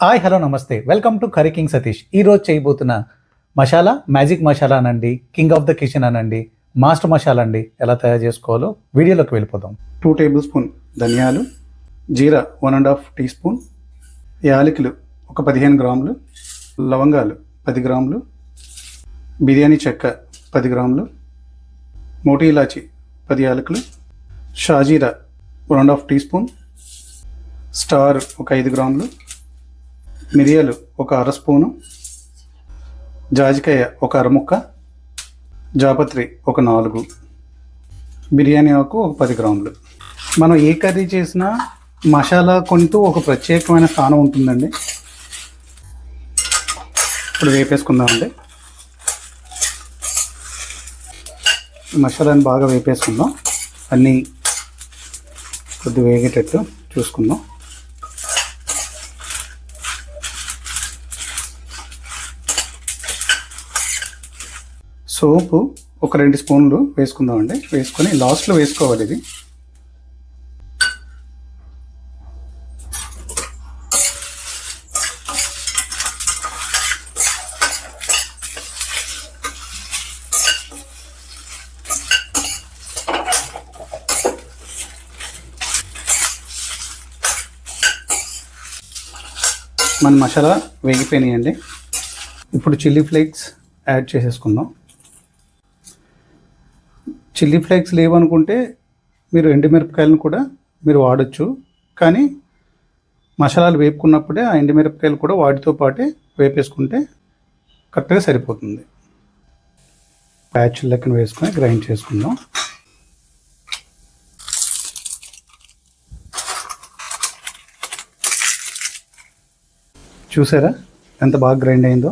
Hi hello నమస్తే welcome to curry king Satish. ఈరోజు చేయబోతున్న మసాలా మ్యాజిక్ మసాలా అనండి, కింగ్ ఆఫ్ ద కిచెన్ అనండి, మాస్టర్ మసాలా అండి. ఎలా తయారు చేసుకోవాలో వీడియోలోకి వెళ్ళిపోదాం. 2 టేబుల్ స్పూన్ ధనియాలు, జీరా 1.5 టీ స్పూన్, యాలకులు ఒక 15 గ్రాములు, లవంగాలు 10 గ్రాములు, బిర్యానీ చెక్క 10 గ్రాములు, మోటీ ఇలాచి 10 యాలకులు, షాజీరా 1.5 టీ స్పూన్, స్టార్ ఒక 5 గ్రాములు, మిరియాలు ఒక 1/2 స్పూను, జాజికాయ ఒక 1/2 ముక్క, జాపత్రి ఒక 4, బిర్యానీ ఆకు ఒక 10 గ్రాములు. మనం ఏ కర్రీ చేసినా మసాలా కొంటూ ఒక ప్రత్యేకమైన స్థానం ఉంటుందండి. ఇప్పుడు వేపేసుకుందామండి. మసాలాని బాగా వేపేసుకుందాం. అన్నీ కొద్దిగా వేగేటట్టు చూసుకుందాం. సోపు ఒక 2 స్పూన్లు వేసుకుందామండి. వేసుకొని లాస్ట్లో వేసుకోవాలి. ఇది మన మసాలా వేగిపోయినాయండి. ఇప్పుడు చిల్లీ ఫ్లేక్స్ యాడ్ చేసేసుకుందాం. చిల్లీ ఫ్లేక్స్ లేవనుకుంటే మీరు ఎండుమిరపకాయలను కూడా మీరు వాడచ్చు. కానీ మసాలాలు వేపుకున్నప్పుడే ఆ ఎండుమిరపకాయలు కూడా వాటితో పాటే వేపేసుకుంటే కరెక్ట్గా సరిపోతుంది. ప్యాచ్ లెక్కన వేసుకొని గ్రైండ్ చేసుకుందాం. చూసారా ఎంత బాగా గ్రైండ్ అయిందో.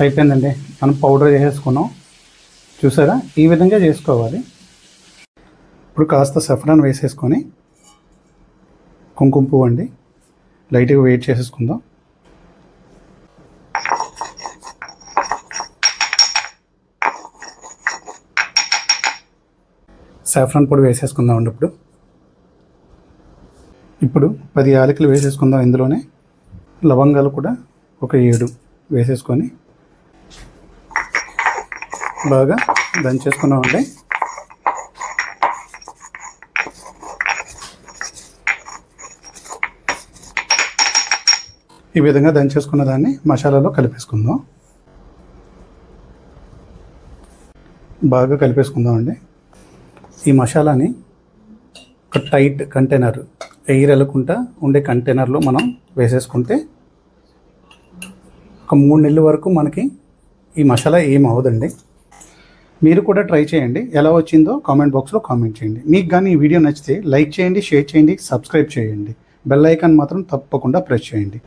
అయిపోయిందండి. మనం పౌడర్ చేసేసుకున్నాం. చూసారా, ఈ విధంగా చేసుకోవాలి. ఇప్పుడు కాస్త సఫ్రాన్ వేసేసుకొని కుంకుమ పువ్వు అండి లైట్గా వేడి చేసేసుకుందాం. సాఫ్రాన్ పొడి వేసేసుకుందాం అండి. ఇప్పుడు 10 యాలకులు వేసేసుకుందాం. ఇందులోనే లవంగాలు కూడా ఒక 7 వేసేసుకొని బాగా దంచేసుకున్నామండి. ఈ విధంగా దంచేసుకున్న దాన్ని మసాలాలో కలిపేసుకుందాం. బాగా కలిపేసుకుందామండి. ఈ మసాలాని ఒక టైట్ కంటైనర్, ఎయిర్ వెళ్ళకుండా ఉండే కంటైనర్లో మనం వేసేసుకుంటే ఒక 3 నెలల వరకు మనకి ఈ మసాలా ఏం అవ్వదండి. మీరు కూడా ట్రై చేయండి. ఎలా వచ్చిందో కామెంట్ బాక్స్లో కామెంట్ చేయండి. మీకు కానీ ఈ వీడియో నచ్చితే లైక్ చేయండి, షేర్ చేయండి, సబ్స్క్రైబ్ చేయండి. బెల్ ఐకాన్ మాత్రం తప్పకుండా ప్రెస్ చేయండి.